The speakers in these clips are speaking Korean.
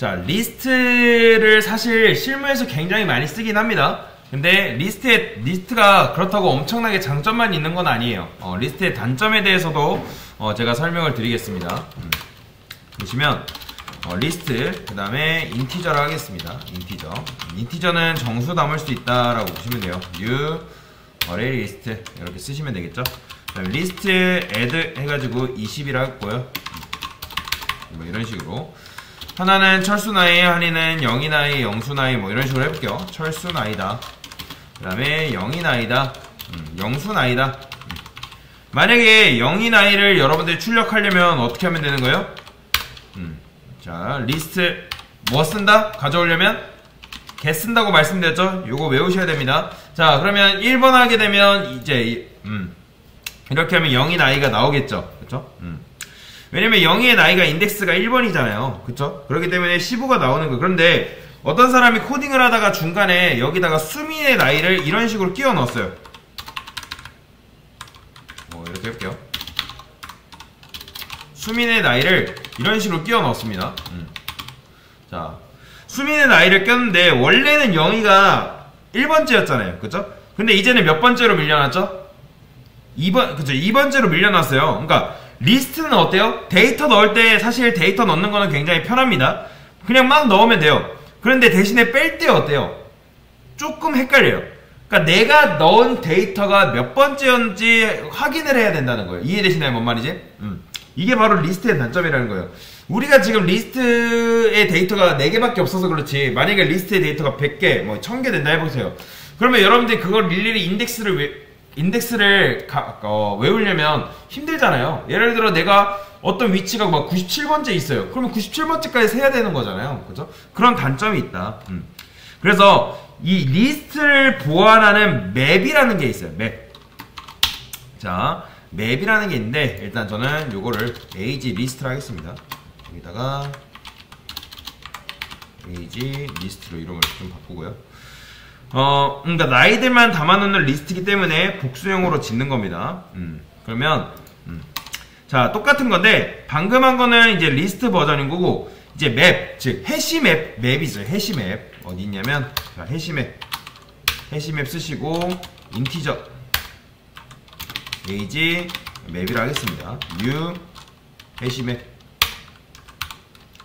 자, 리스트를 사실 실무에서 굉장히 많이 쓰긴 합니다. 근데 리스트가 그렇다고 엄청나게 장점만 있는 건 아니에요. 리스트의 단점에 대해서도 제가 설명을 드리겠습니다. 보시면 리스트, 그 다음에 인티저를 하겠습니다. 인티저는 정수 담을 수 있다라고 보시면 돼요. new array list 이렇게 쓰시면 되겠죠. 그 다음에 리스트 add 해가지고 20이라 했고요. 뭐 이런 식으로. 하나는 철수 나이, 한이는 0이 나이, 영수 나이, 뭐 이런 식으로 해볼게요. 철수 나이다. 그 다음에 0이 나이다. 영수 나이다. 만약에 0이 나이를 여러분들이 출력하려면 어떻게 하면 되는 거예요? 자, 리스트 뭐 쓴다? 가져오려면 get 쓴다고 말씀드렸죠? 요거 외우셔야 됩니다. 자, 그러면 1번 하게 되면 이제 이렇게 하면 0이 나이가 나오겠죠? 그쵸? 왜냐면 0의 나이가 인덱스가 1번이잖아요. 그쵸? 그렇기 때문에 15가 나오는 거예요. 그런데 어떤 사람이 코딩을 하다가 중간에 여기다가 수민의 나이를 이런 식으로 끼워 넣었어요. 이렇게 해볼게요. 수민의 나이를 이런 식으로 끼워 넣었습니다. 자, 수민의 나이를 꼈는데 원래는 0이가 1번째였잖아요. 그쵸? 근데 이제는 몇 번째로 밀려났죠? 2번, 그쵸? 2번째로 밀려났어요. 그러니까 리스트는 어때요? 데이터 넣을 때 사실 데이터 넣는 거는 굉장히 편합니다. 그냥 막 넣으면 돼요. 그런데 대신에 뺄 때 어때요? 조금 헷갈려요. 그러니까 내가 넣은 데이터가 몇 번째였는지 확인을 해야 된다는 거예요. 이해되시나요? 뭔 말이지? 이게 바로 리스트의 단점이라는 거예요. 우리가 지금 리스트의 데이터가 4개밖에 없어서 그렇지, 만약에 리스트의 데이터가 100개, 뭐 1000개 된다 해보세요. 그러면 여러분들이 그걸 일일이 인덱스를 외우려면 힘들잖아요. 예를 들어 내가 어떤 위치가 막 97번째 있어요. 그러면 97번째까지 세야 되는 거잖아요. 그죠? 그런 단점이 있다. 그래서 이 리스트를 보완하는 맵이라는 게 있어요. 맵. 자, 맵이라는 게 있는데 일단 저는 요거를 age 리스트로 하겠습니다. 여기다가 age 리스트로 이름을 좀 바꾸고요. 그러니까 나이들만 담아놓는 리스트이기 때문에 복수형으로 짓는 겁니다. 그러면 자, 똑같은 건데 방금 한 거는 이제 리스트 버전인 거고, 이제 맵, 즉 해시맵 있어요. 해시맵 어디 있냐면, 자, 해시맵 쓰시고 인티저 age 맵이라 하겠습니다. new 해시맵.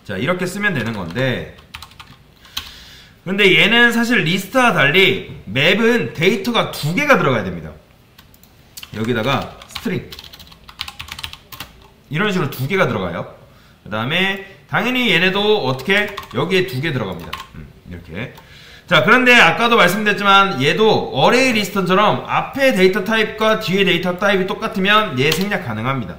자, 이렇게 쓰면 되는 건데, 근데 얘는 사실 리스트와 달리 맵은 데이터가 2개가 들어가야 됩니다. 여기다가 스트링 이런 식으로 2개가 들어가요. 그 다음에 당연히 얘네도 어떻게 여기에 2개 들어갑니다. 이렇게. 자, 그런데 아까도 말씀드렸지만 얘도 어레이 리스트처럼 앞에 데이터 타입과 뒤에 데이터 타입이 똑같으면 얘 생략 가능합니다.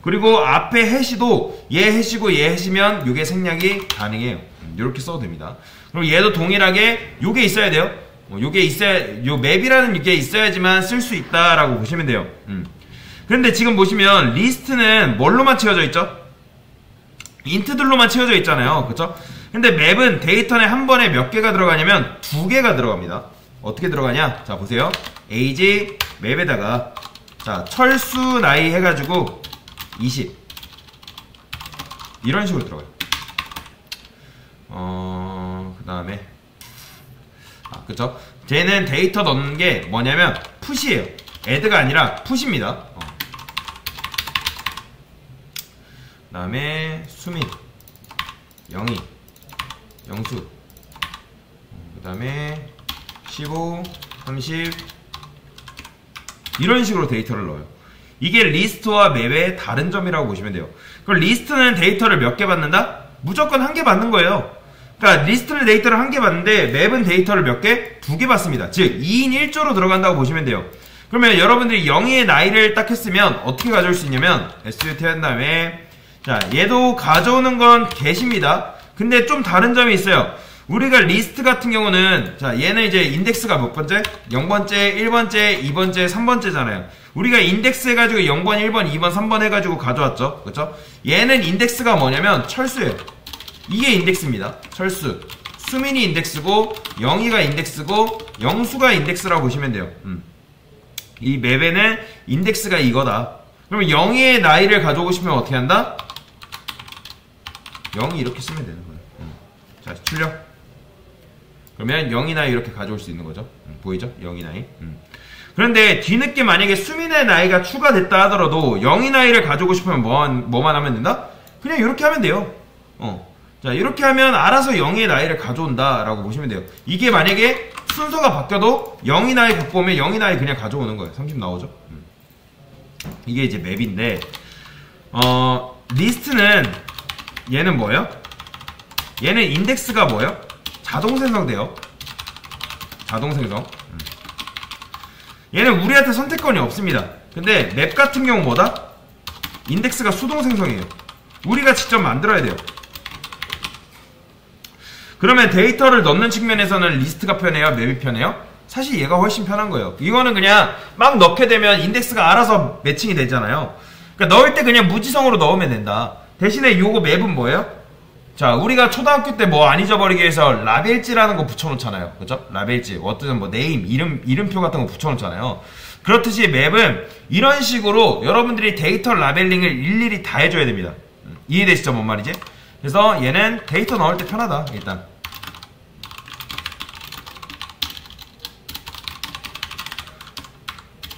그리고 앞에 해시도 얘 해시고 얘 해시면 요게 생략이 가능해요. 이렇게 써도 됩니다. 그럼 얘도 동일하게 요게 있어야 돼요. 요게 있어야, 요 맵이라는 게 있어야지만 쓸 수 있다라고 보시면 돼요. 그런데 지금 보시면 리스트는 뭘로만 채워져 있죠? 인트들로만 채워져 있잖아요. 그쵸? 근데 맵은 데이터에 한 번에 몇 개가 들어가냐면 2개가 들어갑니다. 어떻게 들어가냐? 자, 보세요. age 맵에다가, 자, 철수 나이 해가지고 20 이런 식으로 들어가요. 그 다음에 그쵸? 쟤는 데이터 넣는 게 뭐냐면 푸시예요. add가 아니라 푸시입니다. 그 다음에 수민 0이 영수, 그 다음에 15 30 이런 식으로 데이터를 넣어요. 이게 리스트와 맵의 다른 점이라고 보시면 돼요. 그럼 리스트는 데이터를 몇 개 받는다? 무조건 1개 받는 거예요. 그러니까 리스트는 데이터를 1개 받는데 맵은 데이터를 몇 개? 2개 받습니다. 즉 2인 1조로 들어간다고 보시면 돼요. 그러면 여러분들이 0의 나이를 딱 했으면 어떻게 가져올 수 있냐면 SUT 한 다음에, 자, 얘도 가져오는 건 get입니다. 근데 좀 다른 점이 있어요. 우리가 리스트 같은 경우는, 자, 얘는 이제 인덱스가 몇 번째? 0번째, 1번째, 2번째, 3번째잖아요. 우리가 인덱스 해가지고 0번, 1번, 2번, 3번 해가지고 가져왔죠. 그쵸? 얘는 인덱스가 뭐냐면 철수예요. 이게 인덱스입니다. 철수. 수민이 인덱스고 0이가 인덱스고 영수가 인덱스라고 보시면 돼요. 이 맵에는 인덱스가 이거다. 그러면 0의 나이를 가져오고 싶으면 어떻게 한다? 0이 이렇게 쓰면 되는 거예요. 자, 출력. 그러면 0이 나이 이렇게 가져올 수 있는 거죠. 보이죠? 0이 나이. 그런데 뒤늦게 만약에 수민의 나이가 추가됐다 하더라도 0이 나이를 가져오고 싶으면 뭐만 하면 된다? 그냥 이렇게 하면 돼요. 자, 이렇게 하면 알아서 0의 나이를 가져온다 라고 보시면 돼요. 이게 만약에 순서가 바뀌어도 0이 나이 갖고 오면 0이 나이 그냥 가져오는 거예요. 30 나오죠? 이게 이제 맵인데 리스트는 얘는 뭐예요? 얘는 인덱스가 뭐예요? 자동 생성돼요. 자동 생성. 얘는 우리한테 선택권이 없습니다. 근데 맵 같은 경우 뭐다? 인덱스가 수동 생성이에요. 우리가 직접 만들어야 돼요. 그러면 데이터를 넣는 측면에서는 리스트가 편해요? 맵이 편해요? 사실 얘가 훨씬 편한 거예요. 이거는 그냥 막 넣게 되면 인덱스가 알아서 매칭이 되잖아요. 그러니까 넣을 때 그냥 무지성으로 넣으면 된다. 대신에 요거 맵은 뭐예요? 자, 우리가 초등학교 때 뭐 안 잊어버리기 위해서 라벨지라는 거 붙여놓잖아요. 그죠? 라벨지. 어떤 뭐 네임, 이름표 같은 거 붙여놓잖아요. 그렇듯이 맵은 이런 식으로 여러분들이 데이터 라벨링을 일일이 다 해줘야 됩니다. 이해되시죠? 뭔 말이지? 그래서 얘는 데이터 넣을 때 편하다. 일단.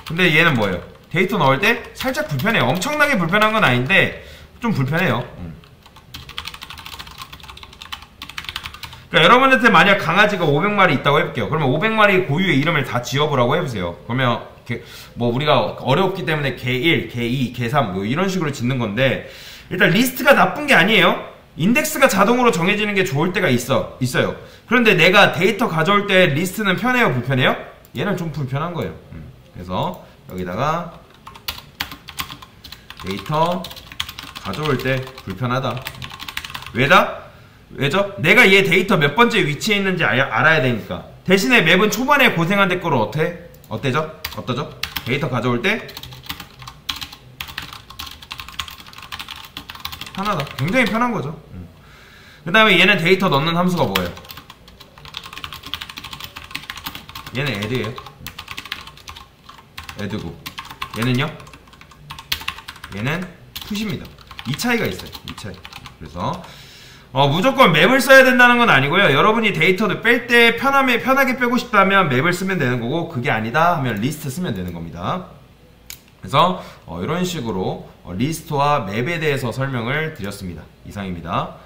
근데 얘는 뭐예요? 데이터 넣을 때 살짝 불편해요. 엄청나게 불편한 건 아닌데 좀 불편해요. 그러니까 여러분한테 만약 강아지가 500마리 있다고 해볼게요. 그러면 500마리 고유의 이름을 다 지어보라고 해보세요. 그러면 뭐 우리가 어렵기 때문에 개 1, 개 2, 개 3 뭐 이런 식으로 짓는 건데 일단 리스트가 나쁜 게 아니에요. 인덱스가 자동으로 정해지는 게 좋을 때가 있어요. 그런데 내가 데이터 가져올 때 리스트는 편해요? 불편해요? 얘는 좀 불편한 거예요. 그래서 여기다가 데이터 가져올 때 불편하다. 왜죠? 내가 얘 데이터 몇 번째 위치에 있는지 알아야 되니까. 대신에 맵은 초반에 고생한 데 거로 어때죠? 데이터 가져올 때 편하다. 굉장히 편한 거죠. 그 다음에 얘는 데이터 넣는 함수가 뭐예요? 얘는 add예요. add고 얘는요? 얘는 push입니다. 이 차이가 있어요. 이 차이. 그래서 무조건 맵을 써야 된다는 건 아니고요. 여러분이 데이터를 뺄 때 편하게 빼고 싶다면 맵을 쓰면 되는 거고, 그게 아니다 하면 리스트 쓰면 되는 겁니다. 그래서 이런 식으로 리스트와 맵에 대해서 설명을 드렸습니다. 이상입니다.